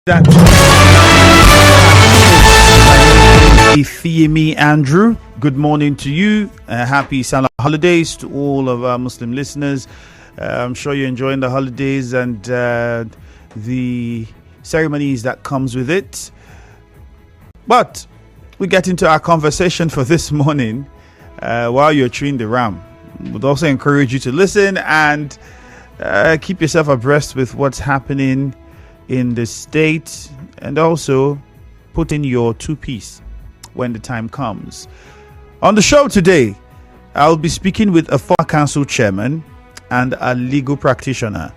That Eleme Andrew, good morning to you. Happy Salah holidays to all of our Muslim listeners. I'm sure you're enjoying the holidays and the ceremonies that comes with it. But we get into our conversation for this morning while you're chewing the ram. We'd also encourage you to listen and keep yourself abreast with what's happening in the state, and also put in your two-piece when the time comes. On the show today, I'll be speaking with a former council chairman and a legal practitioner.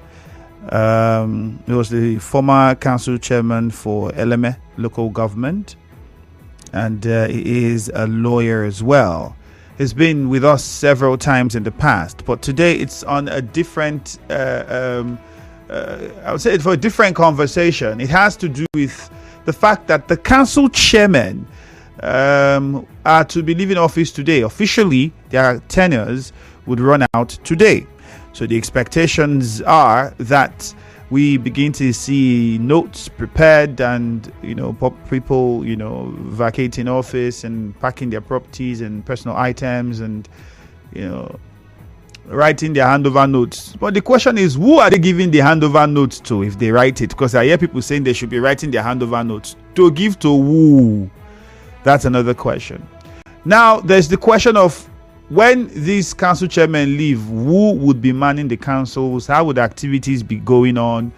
He was the former council chairman for Eleme local government, and he is a lawyer as well. He's been with us several times in the past, but today it's on a different I would say for a different conversation. It has to do with the fact that the council chairmen are to be leaving office today. Officially, their tenures would run out today. So the expectations are that we begin to see notes prepared and, people, vacating office and packing their properties and personal items and, writing their handover notes. But the question is, who are they giving the handover notes to if they write it? Because I hear people saying they should be writing their handover notes. To give to who? That's another question. Now, there's the question of when these council chairmen leave, who would be manning the councils? How would activities be going on?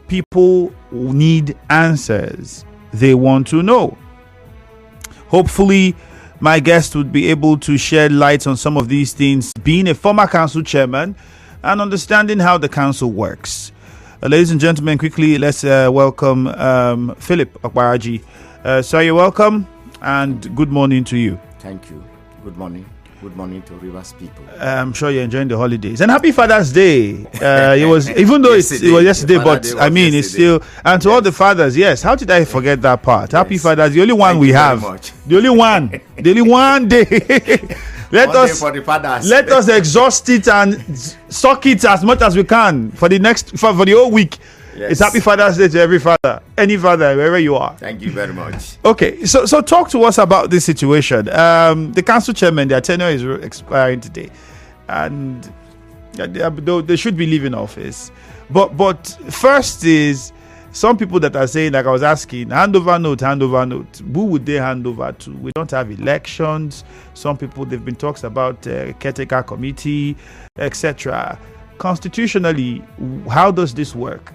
People need answers. They want to know. Hopefully, my guest would be able to shed light on some of these things, being a former council chairman and understanding how the council works. Ladies and gentlemen, quickly, let's welcome Philip Okparaji. Sir, you're welcome and good morning to you. Thank you. Good morning. Good morning to Rivers people. I'm sure you're enjoying the holidays. And happy Father's Day. It was, even though it was yesterday, but I mean, it's still, and to all the fathers, yes. How did I forget that part? Yes. Happy Father's, the only one Thank we have. The only one day. Let us exhaust it and suck it as much as we can for the whole week. Yes. It's Happy Father's Day to every father, any father, wherever you are. Thank you very much. Okay, so talk to us about this situation. The council chairman, their tenure is expiring today, and they should be leaving office. But first is some people that are saying, like I was asking, handover note. Who would they hand over to? We don't have elections. Some people, they've been talks about caretaker committee, etc. Constitutionally, how does this work?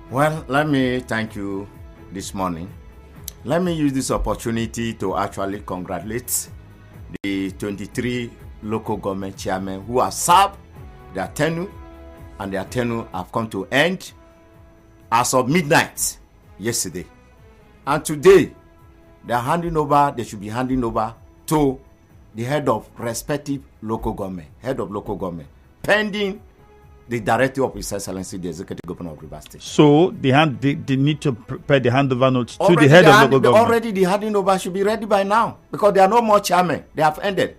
Well, let me thank you this morning. Let me use this opportunity to actually congratulate the 23 local government chairmen who have served their tenure, and their tenure have come to end as of midnight yesterday. And today, they should be handing over to the head of respective local government, pending the directive of His Excellency, the Executive Governor of Rivers State. So they need to prepare the handover notes to the head of local government. Already the handing over should be ready by now because there are no more chairmen. They have ended.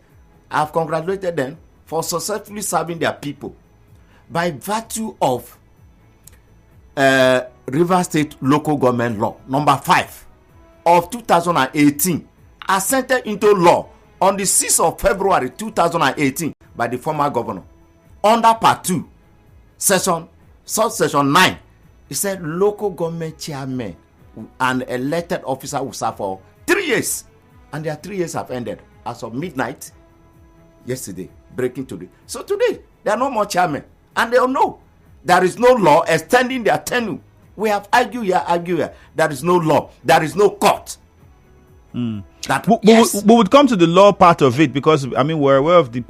I have congratulated them for successfully serving their people by virtue of Rivers State Local Government Law number 5 of 2018, assented into law on the 6th of February 2018 by the former governor under Part 2. Subsection 9, it said local government chairman and elected officer will serve for 3 years, and their 3 years have ended as of midnight yesterday, breaking today. So today there are no more chairmen, and they all know there is no law extending their tenure. We have argued here. There is no law. There is no court. We would come to the law part of it because we're aware of the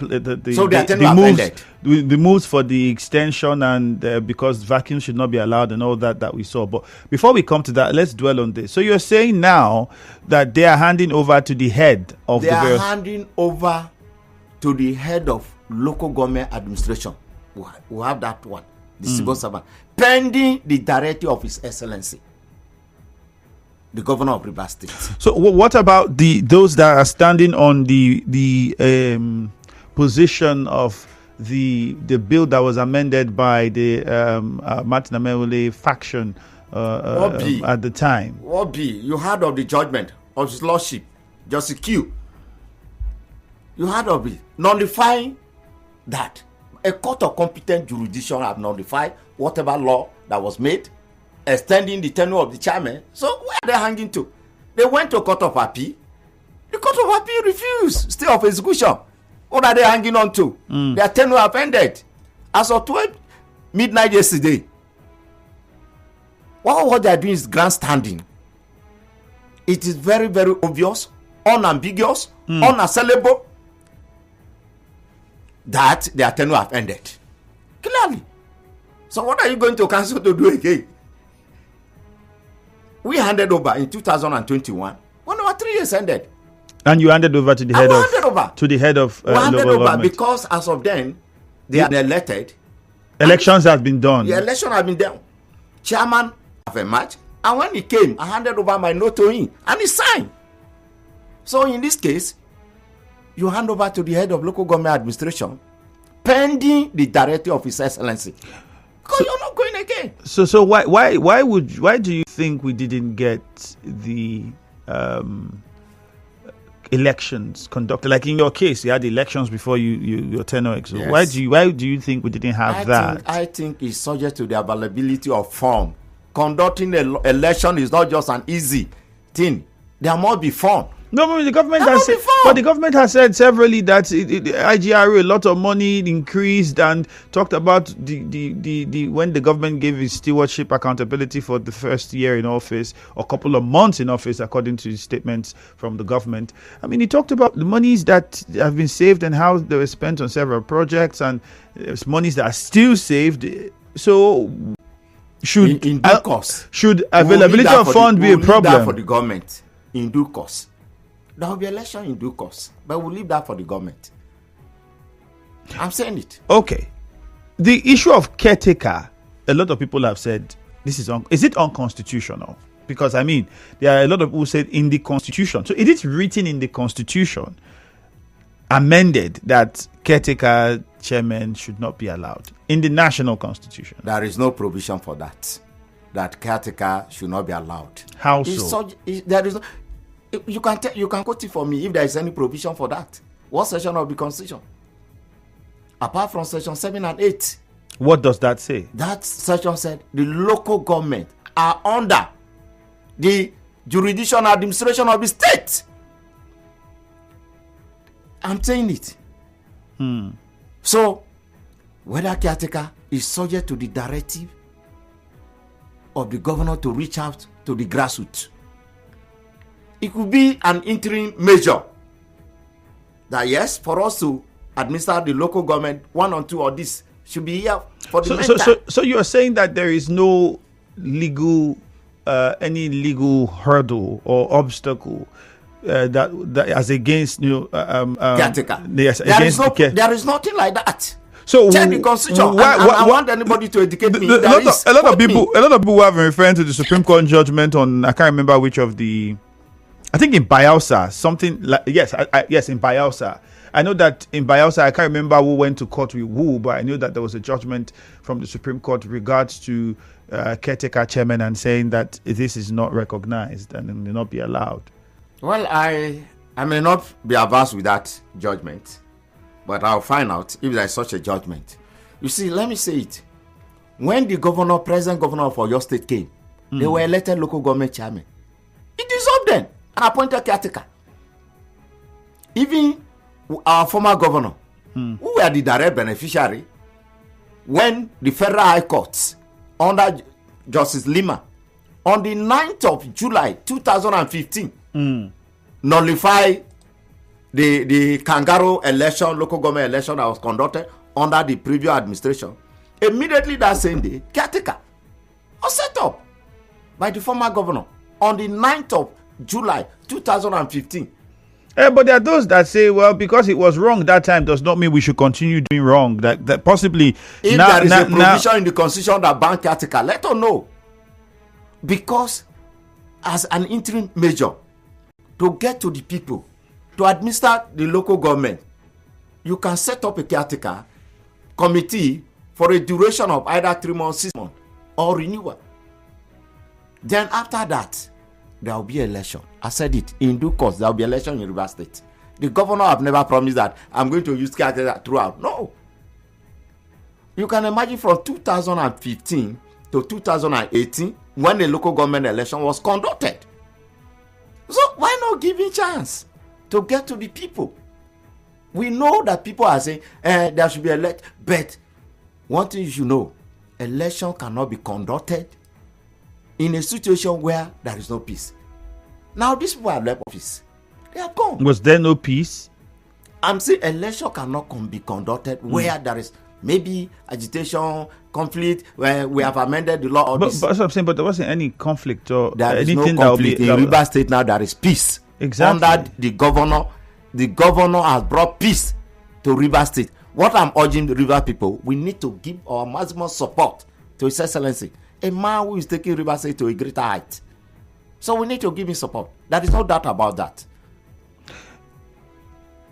moves for the extension and because vacuums should not be allowed and all that we saw. But before we come to that, let's dwell on this. So you're saying now that they are handing over to the head of handing over to the head of local government administration. We have that one, the civil servant, pending the directive of His Excellency, the governor of Rivers State. So what about those that are standing on the position of the bill that was amended by the Martin Amewule faction at the time. What be? You heard of the judgment of His Lordship, Justice Q. You heard of it. Nullifying that. A court of competent jurisdiction have nullified whatever law that was made, extending the tenure of the chairman. So where are they hanging to? They went to court of appeal. The court of appeal refused stay of execution. What are they hanging on to? Their tenure have ended. As of 12 midnight yesterday, what they are doing is grandstanding. It is very, very obvious, unambiguous, unassailable that their tenure have ended. Clearly. So what are you going to council to do again? We handed over in 2021 when our 3 years ended. And you handed over to the head of we handed local over government. because as of then they are elected. Elections have been done. The election have been done. Chairman have emerged, and when he came, I handed over my note to him, and he signed. So in this case, you hand over to the head of local government administration, pending the directive of His Excellency. Because you're not going again. So why do you think we didn't get the elections conducted? Like in your case, you had elections before your tenure. So Yes. why do you think we didn't have that? I think it's subject to the availability of form. Conducting an election is not just an easy thing. There must be form. No, but the government has said severally that IGRA, a lot of money increased, and talked about the when the government gave its stewardship accountability for the first year in office, or couple of months in office, according to statements from the government. I mean, he talked about the monies that have been saved and how they were spent on several projects, and there's monies that are still saved. So should in due course, should availability of funds be a problem for the government? In due course. There will be election in due course, but we'll leave that for the government. I'm saying it. Okay. The issue of caretaker, a lot of people have said this is it unconstitutional? Because I mean, there are a lot of people who said in the constitution. So it is written in the constitution, amended, that caretaker chairmen should not be allowed in the national constitution. There is no provision for that. That caretaker should not be allowed. How so? There is no. You can quote it for me if there is any provision for that. What section of the Constitution? Apart from section 7 and 8. What does that say? That section said the local government are under the jurisdiction and administration of the state. I'm saying it. So, whether caretaker is subject to the directive of the governor to reach out to the grassroots. It could be an interim measure that yes, for us to administer the local government, 1 or 2 or this should be here for the meantime. So you are saying that there is no legal, any legal hurdle or obstacle that as against caretaker. Yes, there is nothing like that. So check the constitution. I want anybody to educate me. A lot of people who have been referring to the Supreme Court judgment on, I can't remember which of the, I think in Bayelsa, something like, yes, in Bayelsa. I know that in Bayelsa, I can't remember who went to court with who, but I knew that there was a judgment from the Supreme Court regards to caretaker chairman and saying that this is not recognized and may not be allowed. Well, I may not be averse with that judgment, but I'll find out if there is such a judgment. You see, let me say it. When the present governor of Oyo State came, they were elected local government chairman. He dissolved them and appointed caretaker. Even our former governor, who were the direct beneficiary, when the Federal High Court, under Justice Lima, on the 9th of July 2015, nullified the kangaroo election, local government election that was conducted under the previous administration. Immediately that same day, caretaker was set up by the former governor on the 9th of July 2015. But there are those that say, well, because it was wrong that time does not mean we should continue doing wrong. That possibly if there is a provision in the constitution that ban caretaker, let us know. Because as an interim measure to get to the people, to administer the local government, you can set up a caretaker committee for a duration of either 3 months, 6 months, or renewal. Then after that, there will be election. I said it, in due course, there will be election in Rivers State. The governor have never promised that I'm going to use caretaker throughout. No. You can imagine from 2015 to 2018, when the local government election was conducted. So why not give a chance to get to the people? We know that people are saying there should be election, but one thing you should know, election cannot be conducted in a situation where there is no peace. Now these people have left office. They are gone. Was there no peace? I'm saying election cannot be conducted where there is maybe agitation, conflict, where we have amended the law. But that's what I'm saying, but there wasn't any conflict or there anything. Is no conflict. In Rivers State now there is peace. Exactly. Under the governor has brought peace to Rivers State. What I'm urging the River people, we need to give our maximum support to His Excellency, a man who is taking Rivers State to a greater height. So we need to give him support. There is no doubt about that.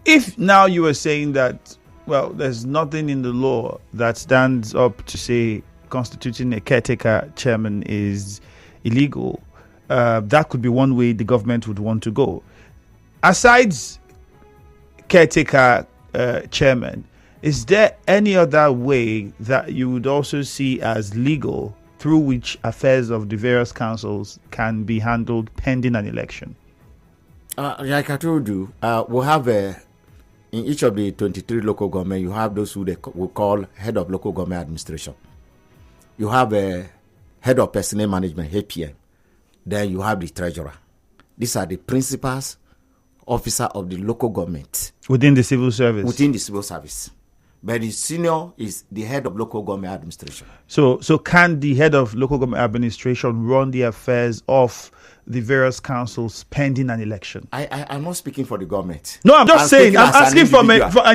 If now you are saying that, well, there's nothing in the law that stands up to say constituting a caretaker chairman is illegal, that could be one way the government would want to go. Aside caretaker chairman, is there any other way that you would also see as legal through which affairs of the various councils can be handled pending an election? Like I told you, we'll have in each of the 23 local government, you have those who they will call head of local government administration. You have a head of personnel management, HPM. Then you have the treasurer. These are the principals, officer of the local government. Within the civil service? Within the civil service. But the senior is the head of local government administration. So can the head of local government administration run the affairs of the various councils pending an election? I'm not speaking for the government. No, I'm asking from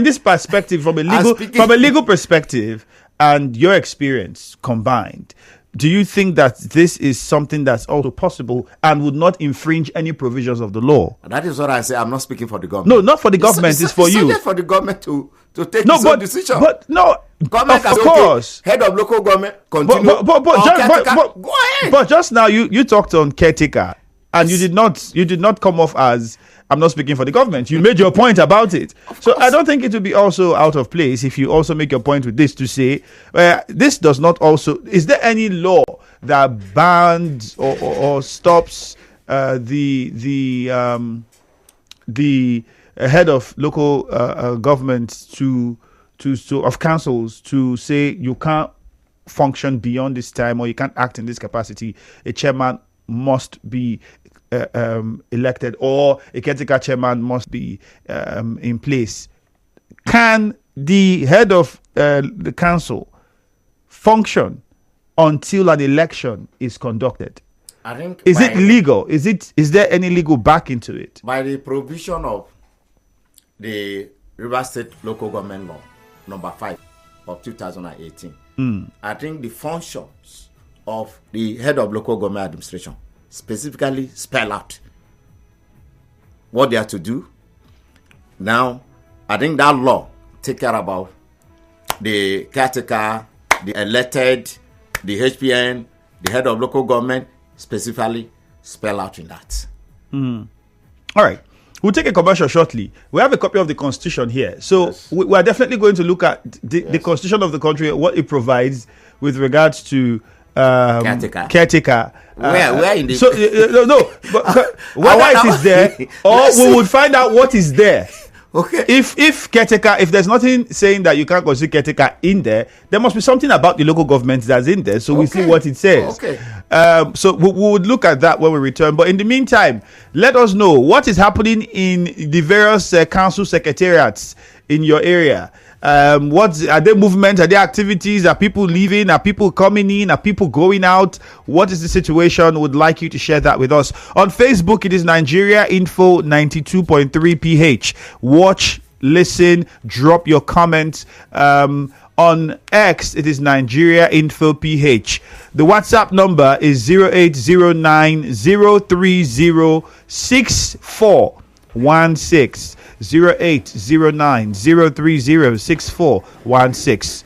this perspective, from a legal perspective and your experience combined. Do you think that this is something that's also possible and would not infringe any provisions of the law? That is what I say. I'm not speaking for the government. No, not for the government. It's for you. It's for the government to take its own decision. But no, government of course. Okay, head of local government, continue. Go ahead. But just now you talked on caretaker, and you did not come off as I'm not speaking for the government. You made your point about it. So I don't think it would be also out of place if you also make your point with this to say this does not also. Is there any law that bans or stops the head of local government to of councils to say you can't function beyond this time or you can't act in this capacity? A chairman must be elected or a caretaker chairman must be in place. Can the head of the council function until an election is conducted? I think is it legal? Is there any legal backing to it? By the provision of the Rivers State Local Government Law number 5 of 2018, I think the functions of the head of local government administration specifically spell out what they are to do. Now, I think that law take care about the caretaker, the elected, the HPN, the head of local government, specifically spell out in that. All right. We'll take a commercial shortly. We have a copy of the Constitution here. So yes. we are definitely going to look at the Constitution of the country, what it provides with regards to caretaker. Where in the... So, but whether it is there or we would find out what is there. Okay. If caretaker, if there's nothing saying that you can't consider caretaker in there, there must be something about the local government that's in there. So we see what it says. Okay. So we would look at that when we return. But in the meantime, let us know what is happening in the various council secretariats in your area. What are there movements? Are there activities? Are people leaving? Are people coming in? Are people going out? What is the situation? Would like you to share that with us. On Facebook, it is Nigeria Info 92.3 PH. Watch, listen, drop your comments. On X, it is Nigeria Info PH. The WhatsApp number is 0809 030 6416. 0809 030 6416.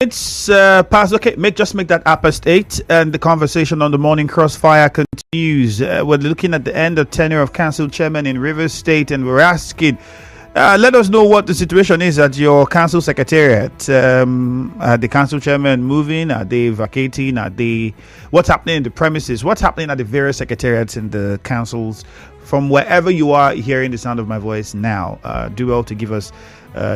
It's past. Okay, just make that up past 8, and the conversation on the morning crossfire continues. We're looking at the end of tenure of council chairman in Rivers State, and we're asking, let us know what the situation is at your council secretariat. Are the council chairman moving? Are they vacating? What's happening in the premises? What's happening at the various secretariats in the councils? From wherever you are hearing the sound of my voice now, do well to give us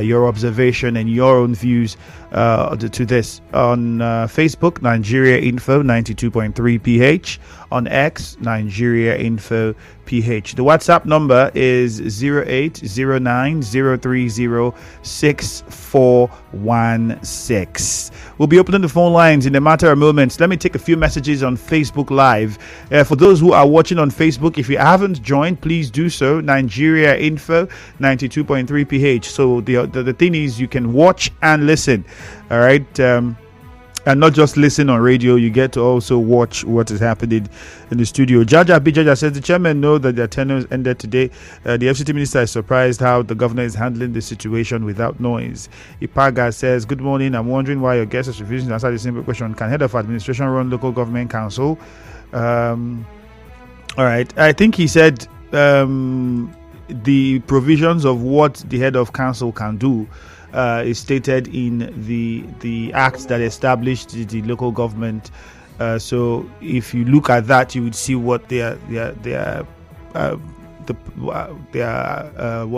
your observation and your own views to this on Facebook, Nigeria Info 92.3 PH, on X, Nigeria Info PH. The WhatsApp number is 0809-030-6416. We'll be opening the phone lines in a matter of moments. Let me take a few messages on Facebook Live. For those who are watching on Facebook, if you haven't joined, please do so. Nigeria Info 92.3 PH. So the thing is, you can watch and listen. All right. And not just listen on radio, you get to also watch what is happening in the studio. Jaja Bijaja says the chairman know that their tenure ended today. The FCT minister is surprised how the governor is handling the situation without noise. Ipaga says, good morning. I'm wondering why your guest is refusing to answer the simple question. Can head of administration run local government council? All right. I think he said the provisions of what the head of council can do is stated in the act that established the local government. So if you look at that, you would see what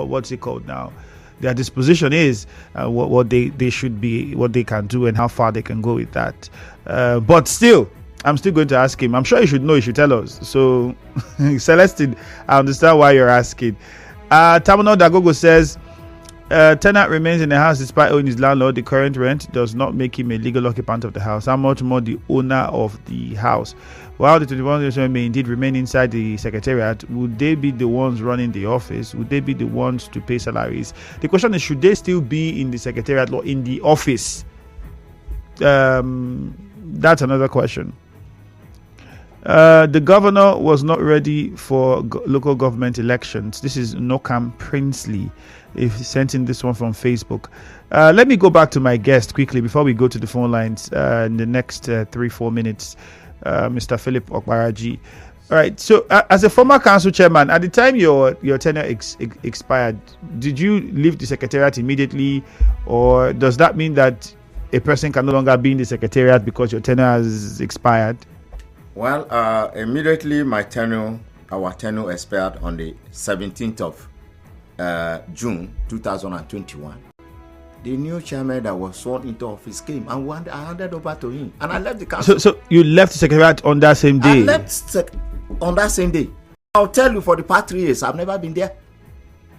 what's it called now? Their disposition is, what they should be, what they can do, and how far they can go with that. But still, I'm still going to ask him. I'm sure you should know. You should tell us. So, Celestine, I understand why you're asking. Tamino Dagogo says, tenant remains in the house despite owing his landlord. The current rent does not make him a legal occupant of the house. How much more the owner of the house? While the 21 generation may indeed remain inside the secretariat, would they be the ones running the office? Would they be the ones to pay salaries? The question is, should they still be in the secretariat or in the office? That's another question. The governor was not ready for local government elections. This is Nokam Princely. If sent in this one from Facebook. Let me go back to my guest quickly before we go to the phone lines in the next 3-4 minutes. Mr. Philip Okparaji. All right. So, as a former council chairman, at the time your tenure expired, did you leave the secretariat immediately, or does that mean that a person can no longer be in the secretariat because your tenure has expired? Well, immediately our tenure expired on the 17th of June 2021. The new chairman that was sworn into office came, and I handed over to him, and I left the council. So you left the secretariat on that same day? I left on that same day. I'll tell you, for the past 3 years, I've never been there.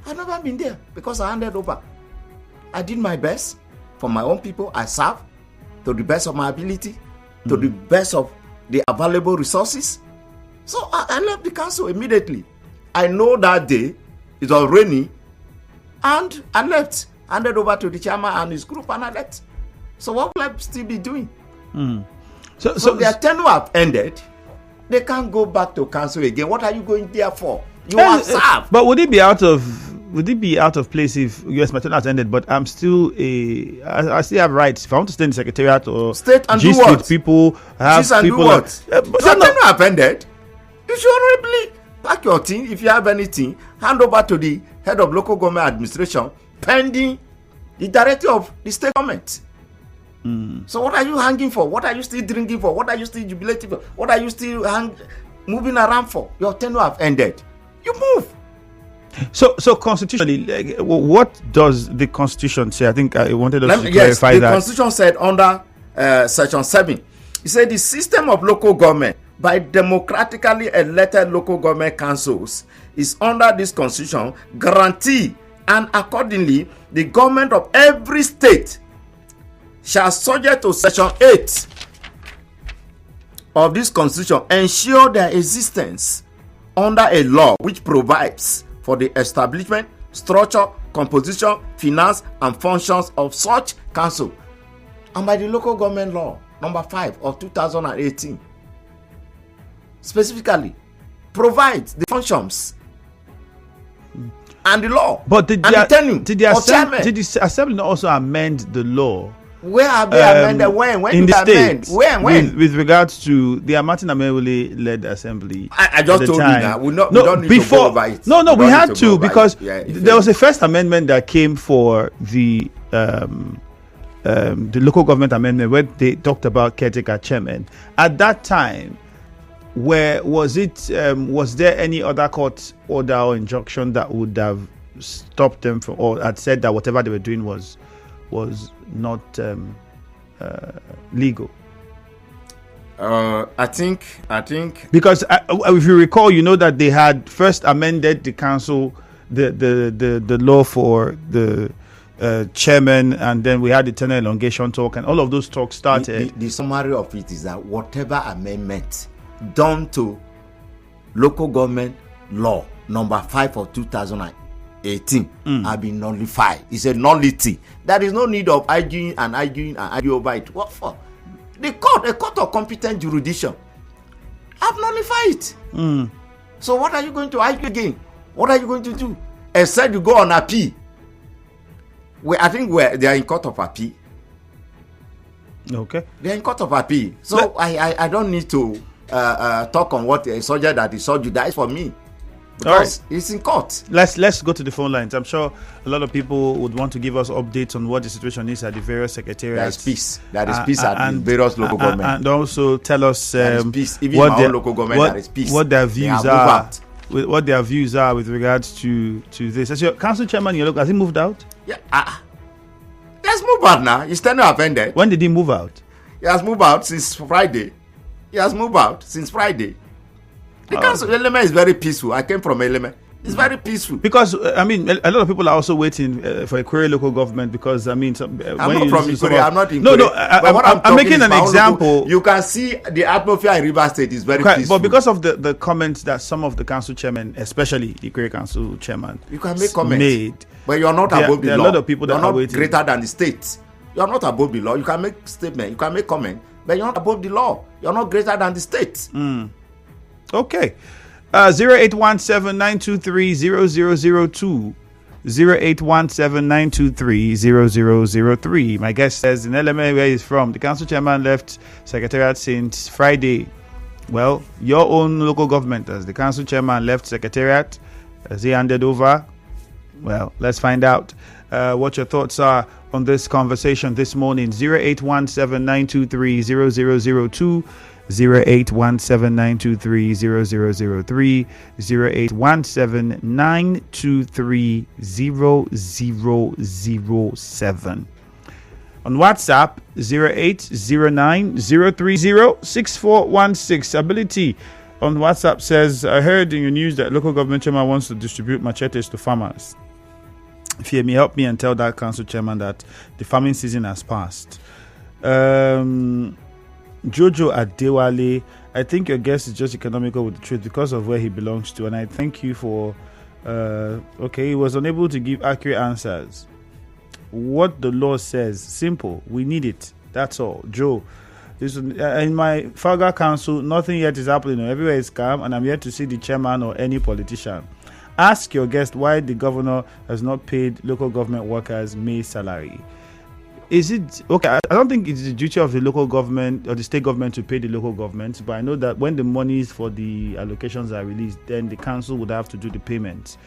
I've never been there because I handed over. I did my best for my own people. I served to the best of my ability, to the best of the available resources. So I left the council immediately. I know that day it was rainy, and I left, handed over to the chairman and his group, and I left. So what will I still be doing? So their tenure have ended. They can't go back to council again. What are you going there for? You are served. But would it be out of place if yes, my tenure has ended, but I still have rights? If I want to stay in the secretariat or state and do what? With people, have Gist and people do what? Your tenure have ended. You should honorably pack your thing. If you have anything, hand over to the head of local government administration pending the directive of the state government. So what are you hanging for? What are you still drinking for? What are you still jubilating for? What are you still moving around for? Your tenure have ended. You move. So constitutionally, what does the Constitution say? I think I wanted us to clarify that. The Constitution said under Section 7, it said the system of local government by democratically elected local government councils is under this Constitution guarantee, and accordingly the government of every state shall, subject to Section 8 of this Constitution, ensure their existence under a law which provides for the establishment, structure, composition, finance, and functions of such council, and by the local government law number 5 of 2018 specifically provides the functions and the law. But did the the assembly not also amend the law Where are they amended? When in did the they amend? state? When? With regards to the Martin Amewule led assembly. I just told time. you now. We don't need to go over it. No, we had to because there was a first amendment that came for the local government amendment where they talked about caretaker chairman. At that time, was there any other court order or injunction that would have stopped them from, or had said that whatever they were doing was not legal? I think because if you recall, you know that they had first amended the council, the law for the chairman, and then we had the tenure elongation talk, and all of those talks started. The summary of it is that whatever amendment done to local government law number 5 of 2018 have been nullified. It's a nullity. There is no need of arguing over it. What for? A court of competent jurisdiction have nullified it. So what are you going to argue again? What are you going to do? Except you go on appeal. I think they are in court of appeal. Okay. They are in court of appeal. So I don't need to talk on what a soldier that is soldier. That is for me. Because it's in court. Let's go to the phone lines. I'm sure a lot of people would want to give us updates on what the situation is at the various secretariats. There is peace at the various local government. And also tell us peace. Even in my own local government, there is peace. What their views are. What their views are with regards to this. As your council chairman, has he moved out? Yeah. Let's move out now. His tenure have ended. When did he move out? He has moved out since Friday. The council Eleme is very peaceful. I came from Eleme. It's very peaceful. Because, a lot of people are also waiting for a Query local government because, I'm not from Query. I'm not in Query. No, I'm making an example. You can see the atmosphere in River State is very peaceful. But because of the comments that some of the council chairmen, especially the Query council chairman, you can make comments. Made, but you are not above the law. There are a lot of people that are waiting. Greater than the state. You are not above the law. You can make statement. You can make comment. But you're not above the law. You're not greater than the state. Okay. 0817-923-0002. 0817-923-0003. My guest says in Eleme, where he's from, the council chairman left secretariat since Friday. Well, your own local government, as the council chairman left secretariat, has he handed over? Well, let's find out what your thoughts are on this conversation this morning. 0817-923-0002. 0817-923-0003, 0817-923-0007. On WhatsApp, 0809-030-6416. Ability on WhatsApp says, I heard in your news that local government chairman wants to distribute machetes to farmers. Fear me, help me and tell that council chairman that the farming season has passed. Jojo Adewale, I think your guess is just economical with the truth because of where he belongs to, and I thank you for he was unable to give accurate answers. What the law says, simple, we need it, that's all. Joe, this in my Faga council, nothing yet is happening. Everywhere is calm, and I'm yet to see the chairman or any politician. Ask your guest why the governor has not paid local government workers May salary. Is it okay? I don't think it's the duty of the local government or the state government to pay the local government, but I know that when the monies for the allocations are released, then the council would have to do the payments.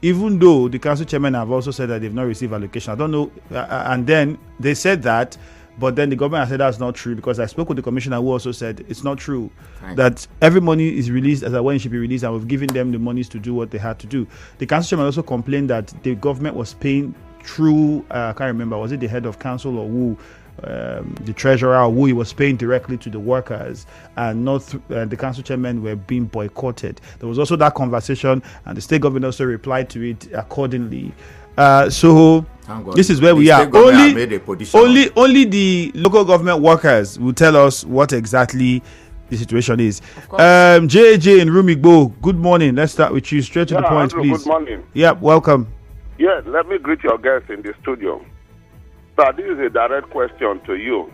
Even though the council chairmen have also said that they've not received allocation, I don't know. And then they said that, but then the government has said that's not true, because I spoke with the commissioner who also said it's not true. That every money is released as when it should be released, and we've given them the monies to do what they had to do. The council chairman also complained that the government was paying through, I can't remember, was it the head of council or who, the treasurer, or who he was paying directly to the workers, and not the council chairmen were being boycotted. There was also that conversation, and the state government also replied to it accordingly. So this is where we are. Only the local government workers will tell us what exactly the situation is. JJ in Rumigbo, good morning. Let's start with you. Straight to the point, Andrew, please. Good morning. Yep, welcome. Yeah, let me greet your guests in the studio. Sir, this is a direct question to you.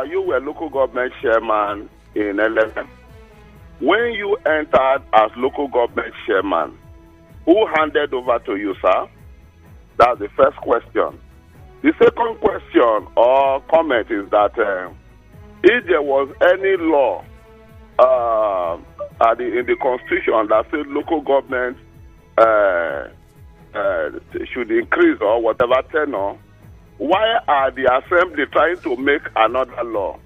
You were local government chairman in Eleme. When you entered as local government chairman, who handed over to you, sir? That's the first question. The second question or comment is that if there was any law in the constitution that said local government should increase or whatever tenure, why are the assembly trying to make another law?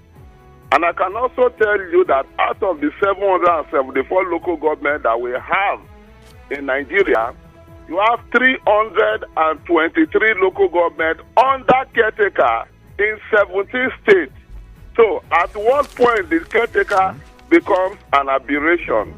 And I can also tell you that out of the 774 local government that we have in Nigeria, you have 323 local government under caretaker in 17 states. So at what point the caretaker becomes an aberration?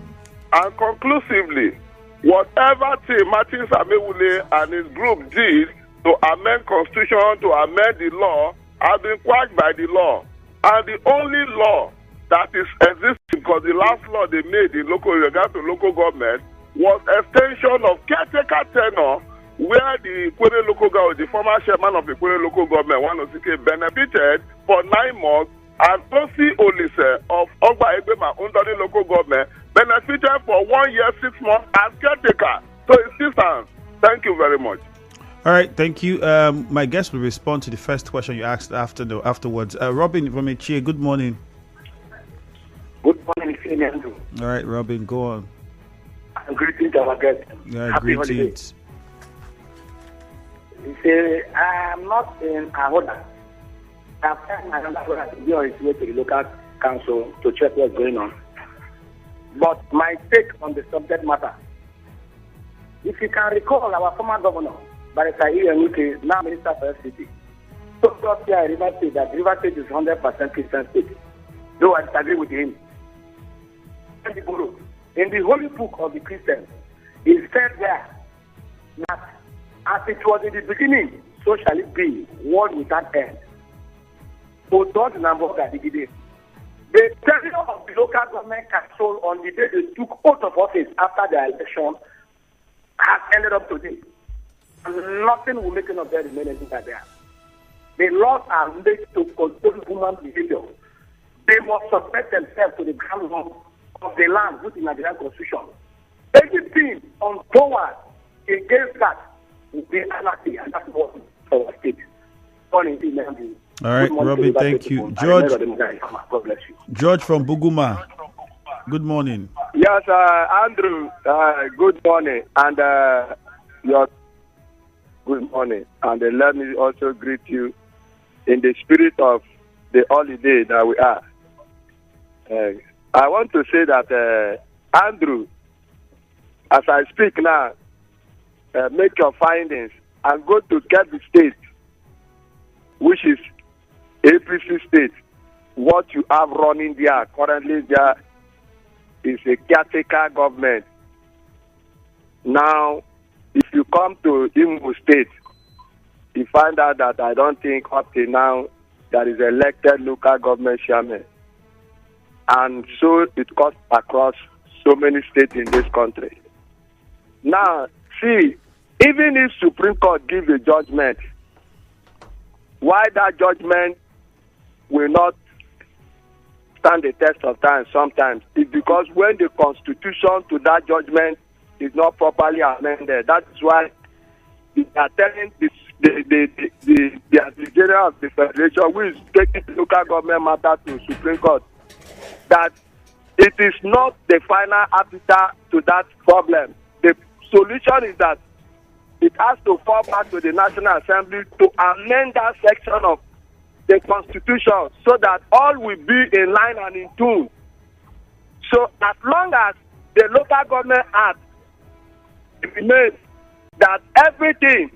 And conclusively, whatever Tim Martin Samewule and his group did to amend constitution, to amend the law, has been quashed by the law. And the only law that is existing, because the last law they made in regard to local government, was extension of caretaker tenure, where the Ikwere local government, the former chairman of the Ikwere local government, Wanosike, benefited for 9 months, and Tosi Olise of Ogba Egbema under the local government benefited for 1 year, 6 months as caretaker. So it still stands. Thank you very much. All right, thank you. My guest will respond to the first question you asked afterwards. Robin from Echie, good morning. Good morning, Eleme. All right, Robin, go on. I'm greeting to our guest. Happy greetings. He said, I am not in Ahoda. I've sent my younger brother to be on his way to the local council to check what's going on. But my take on the subject matter, if you can recall, our former governor, Barrister Ian, now Minister for FCT, told us here at River State that River State is 100% Christian state. Though I disagree with him. In the Holy Book of the Christians, it said there that as it was in the beginning, so shall it be, world without end. So don't remember that the tenure of the local government control on the day they took oath of office after their election has ended up today. And nothing will make them remain anything like that. The laws are made to control human behavior. They must submit themselves to the ground law of the land within the Nigerian constitution. Anything untoward against that will be anarchy, and that's what our state. All right, Robin, thank you. George, God bless you. George from Buguma, good morning. Yes, Andrew, good morning. And your good morning. And let me also greet you in the spirit of the holiday that we are. I want to say that, Andrew, as I speak now, make your findings and go to Kebbi State, which is APC State. What you have running there currently there is a caretaker government. Now, if you come to Imo State, you find out that I don't think up till now there is elected local government chairman. And so it cuts across so many states in this country. Now, see, even if Supreme Court gives a judgment, why that judgment will not stand the test of time sometimes is because when the constitution to that judgment is not properly amended, that is why they are telling the general of the federation, who is taking the local government matter to Supreme Court, that it is not the final answer to that problem. The solution is that it has to fall back to the National Assembly to amend that section of the Constitution so that all will be in line and in tune. So as long as the Local Government Act remains, that everything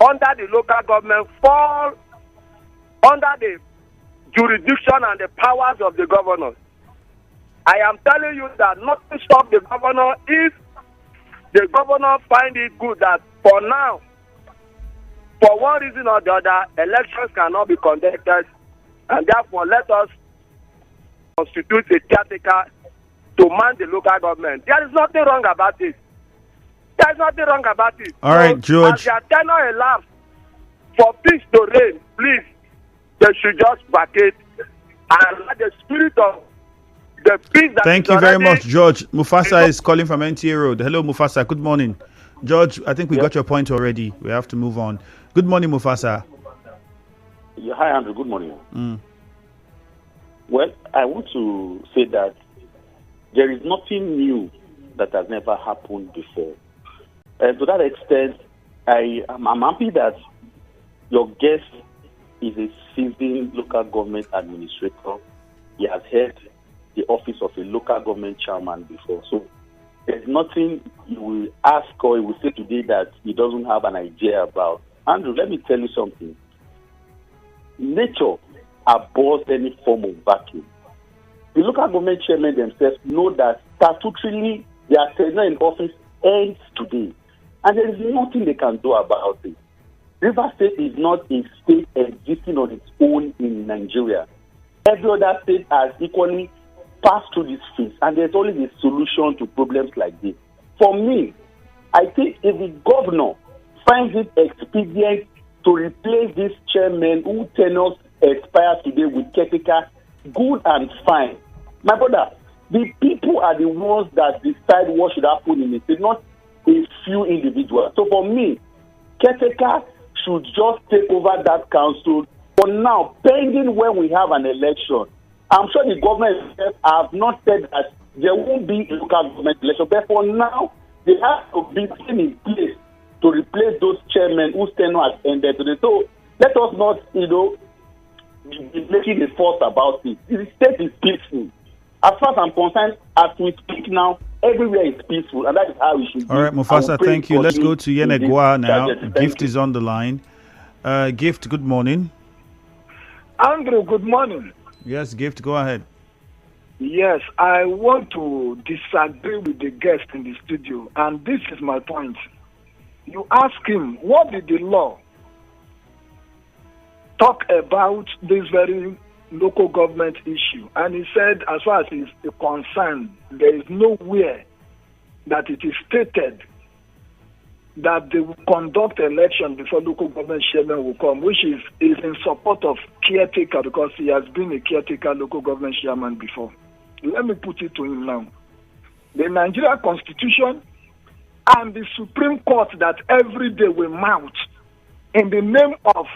under the local government falls under the jurisdiction and the powers of the governor. I am telling you that nothing stops the governor if the governor find it good that for now, for one reason or the other, elections cannot be conducted, and therefore let us constitute a caretaker to man the local government. There is nothing wrong about it. There is nothing wrong about it. All right, George. As their tenure elapsed for peace to reign, please, they should just vacate and let the spirit of the peace that Thank you very much, George. Mufasa is calling from NTA Road. Hello, Mufasa. Good morning. George, I think we got your point already. We have to move on. Good morning, Mufasa. Yeah, hi, Andrew. Good morning. Well, I want to say that there is nothing new that has never happened before. To that extent, I'm happy that your guest is a seasoned local government administrator. He has held the office of a local government chairman before. So there's nothing you will ask or you will say today that he doesn't have an idea about. Andrew, let me tell you something. Nature abhors any form of vacuum. The local government chairmen themselves know that statutorily their tenure in office ends today. And there is nothing they can do about it. Rivers State is not a state existing on its own in Nigeria. Every other state has equally passed through this phase, and there's always a solution to problems like this. For me, I think if the governor finds it expedient to replace this chairman who tenures expire today with caretaker, good and fine. My brother, the people are the ones that decide what should happen in the state, not a few individuals. So for me, caretaker should just take over that council for now, pending when we have an election. I'm sure the government have not said that there won't be a local government election, but for now, they have to be in place to replace those chairmen whose tenure has ended today. So let us not, be making a fuss about it. The state is peaceful. As far as I'm concerned, as we speak now, everywhere is peaceful, and that is how we should be. All right, Mufasa, thank you. Let's go to Yenegua now. Gift is on the line. Gift, good morning. Andrew, good morning. Yes, Gift, go ahead. Yes, I want to disagree with the guest in the studio, and this is my point. You ask him, what did the law talk about this very local government issue? And he said, as far as he's concerned, there is nowhere that it is stated that they will conduct election before local government chairman will come, which is in support of caretaker, because he has been a caretaker local government chairman before. Let me put it to him now. The Nigeria Constitution and the Supreme Court that every day we mount in the name of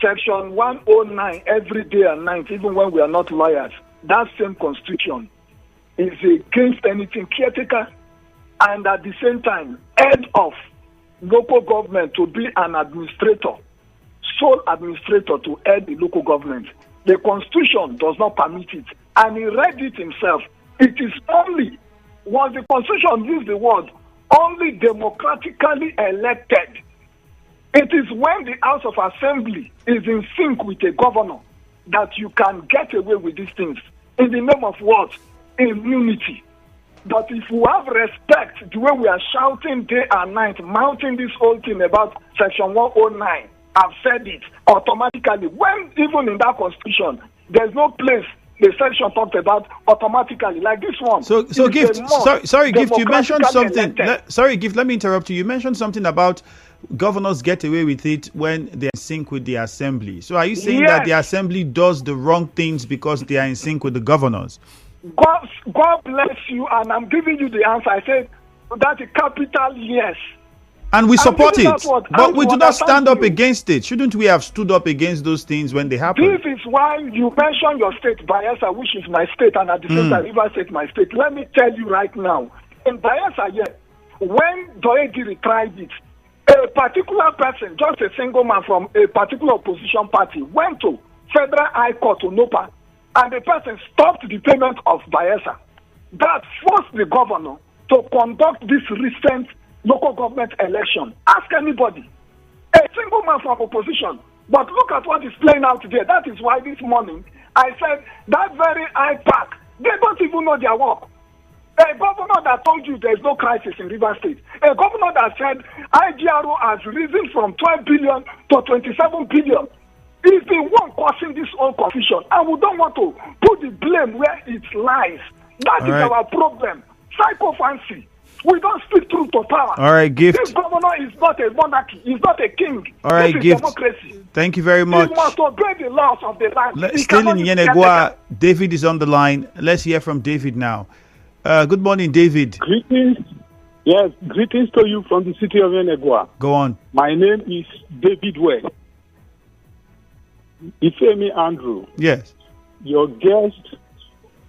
Section 109 every day and night, even when we are not lawyers, that same Constitution is against anything caretaker, and at the same time, head of local government to be an administrator, sole administrator to head the local government. The Constitution does not permit it, and he read it himself. It is only, once the Constitution used the word, only democratically elected. It is when the House of Assembly is in sync with a governor that you can get away with these things. In the name of what? Immunity. But if we have respect, the way we are shouting day and night, mounting this whole thing about Section 109, I've said it automatically. When even in that Constitution, there's no place the section talked about automatically, like this one. So Gift, sorry, Gift, you mentioned something. Gift, let me interrupt you. You mentioned something about governors get away with it when they're in sync with the assembly. So are you saying that the assembly does the wrong things because they are in sync with the governors? God bless you, and I'm giving you the answer. I said that's a capital yes. And we support it, but we do not stand up against it. Shouldn't we have stood up against those things when they happen? This is why you mentioned your state, Bayelsa, which is my state, and at the same time, Rivers State, my state. Let me tell you right now, in Bayelsa, when Doediri tried it, a particular person, just a single man from a particular opposition party, went to Federal High Court to NOPA, and the person stopped the payment of Bayelsa. That forced the governor to conduct this recent local government election. Ask anybody. A single man from opposition. But look at what is playing out today. That is why this morning I said that very IPAC, they don't even know their work. A governor that told you there is no crisis in Rivers State. A governor that said IGRO has risen from 12 billion to 27 billion. Is the one causing this whole confusion. And we don't want to put the blame where it lies. That is our problem. Psychophancy. We don't speak truth to power. All right, Gift. This governor is not a monarchy. He's not a king. All right, this is Gift. Democracy. Thank you very much. He must obey the laws of the land. Still in Yenegua, David is on the line. Let's hear from David now. Good morning, David. Greetings. Yes, greetings to you from the city of Enegua. Go on. My name is David West. Eleme Andrew. Yes. Your guest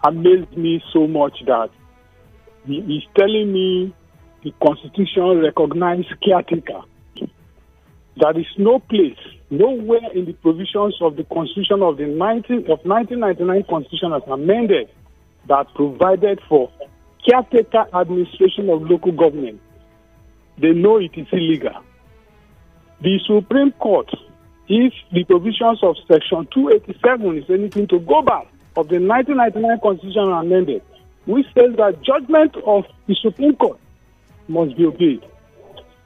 amazed me so much that he is telling me the Constitution recognizes caretaker. There is no place, nowhere in the provisions of the Constitution of 1999 Constitution as amended that provided for caretaker administration of local government. They know it is illegal. The Supreme Court, if the provisions of Section 287 is anything to go back of the 1999 Constitution amended, which says that judgment of the Supreme Court must be obeyed.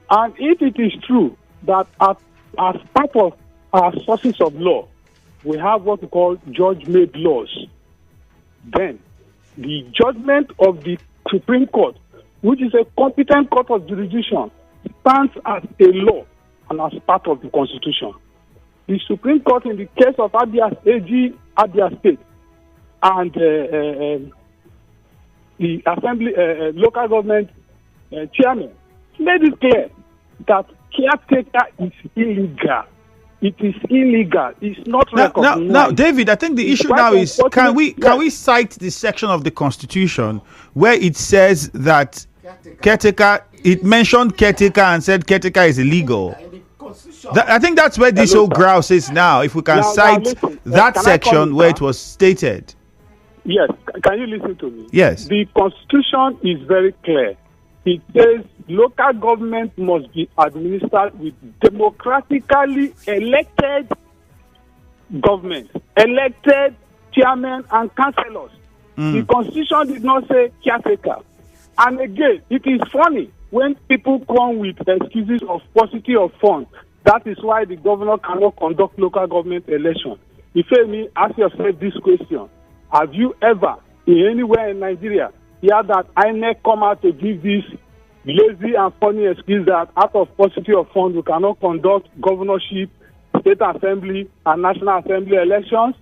And if it is true that as part of our sources of law, we have what we call judge-made laws, then the judgment of the Supreme Court, which is a competent court of jurisdiction, stands as a law and as part of the Constitution. The Supreme Court, in the case of Abia Abia State, and the Assembly, local government chairman, made it clear that caretaker is illegal. It is illegal. It's not recognized. Now, David, I think the issue now is can we cite the section of the Constitution where it says that caretaker, it mentioned caretaker and said caretaker is illegal. I think that's where this whole grouse is now. If we can cite that section where it was stated. Yes, can you listen to me? Yes. The Constitution is very clear. It says local government must be administered with democratically elected government, elected chairmen and councillors. The Constitution did not say caretaker. And again, it is funny when people come with excuses of paucity of funds. That is why the governor cannot conduct local government elections. If you ask yourself this question, have you ever, in anywhere in Nigeria, heard that INEC come out to give this lazy and funny excuse that out of paucity of funds we cannot conduct governorship, state assembly, and national assembly elections?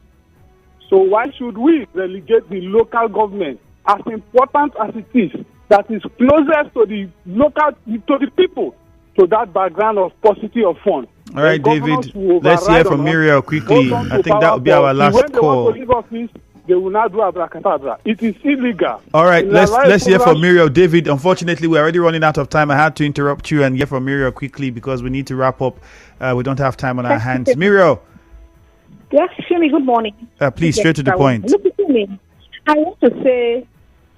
So why should we relegate the local government, as important as it is, that is closest to the people, to that background of paucity of funds? All right, David, let's hear from Muriel quickly. I think that would be our last call. When they want to leave office, they will not do abracadabra. It is illegal. All right, let's hear from Muriel. David, unfortunately, we're already running out of time. I had to interrupt you and hear from Muriel quickly because we need to wrap up. We don't have time on our hands. Muriel. Yes, Shemi, good morning. Please, straight to the point. Look at me. I want to say,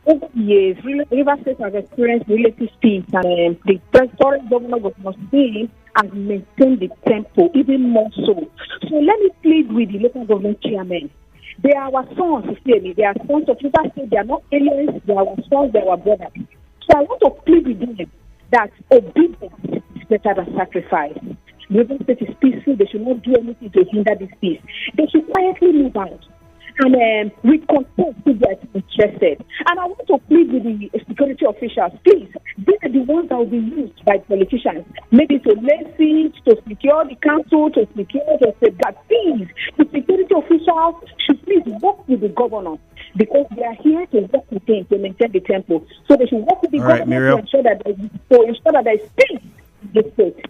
over the years, River State has experienced relative peace, and the current governor of Moscow has maintained the tempo even more so. So let me plead with the local government chairmen. They are our sons, they are sons of River State. They are not aliens. They are our sons. They are our brothers. So I want to plead with them that obedience is better than sacrifice. River State is peaceful. They should not do anything to hinder this peace. They should quietly move out. And with consent if they are interested. And I want to plead with the security officials, please, they are the ones that will be used by politicians, maybe to lay siege, to secure the council, to secure the safeguard. Please, the security officials should please work with the governor because they are here to work with him to maintain the tempo. So they should work with the governor to ensure that there is peace in the state.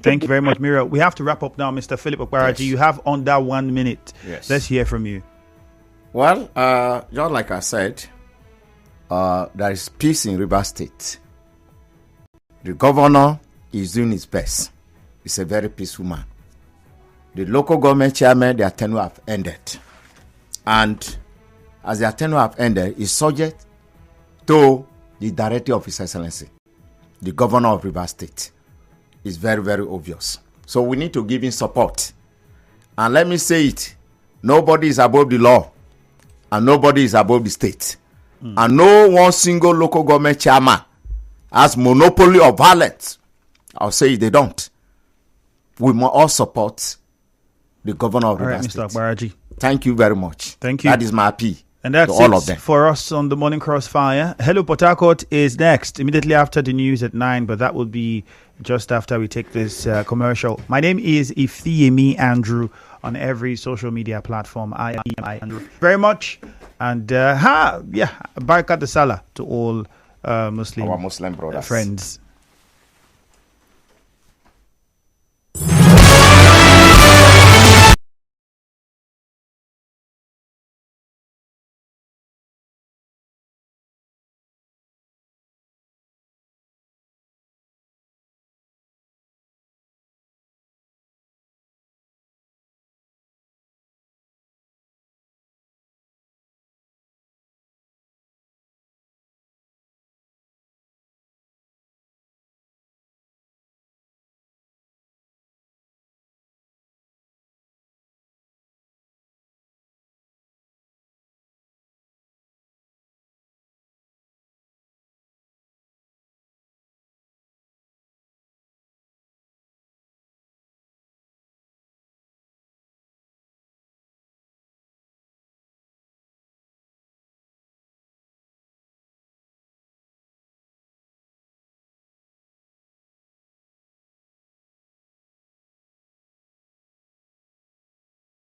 Thank you very much, Muriel. We have to wrap up now, Mr. Philip Okparaji. Yes. You have under 1 minute. Yes. Let's hear from you. Well, just like I said, there is peace in River State. The governor is doing his best. He's a very peaceful man. The local government chairman, their tenure have ended. And as their tenure have ended, is subject to the directive of His Excellency, the governor of River State. It's very, very obvious. So we need to give him support. And let me say it, nobody is above the law. And nobody is above the state. And no one single local government chairman has monopoly of violence. I'll say they don't. We must all support the governor of River State. Mr. Okparaji. Thank you very much. Thank you. That is my plea. And that's to all of them. For us on the Morning Crossfire. Hello, Port Harcourt is next, immediately after the news at 9, but that will be just after we take this commercial. My name is Eleme Andrew on every social media platform. I am Andrew. Very much. And, Barakat the Salah to all Muslim our Muslim brothers, friends.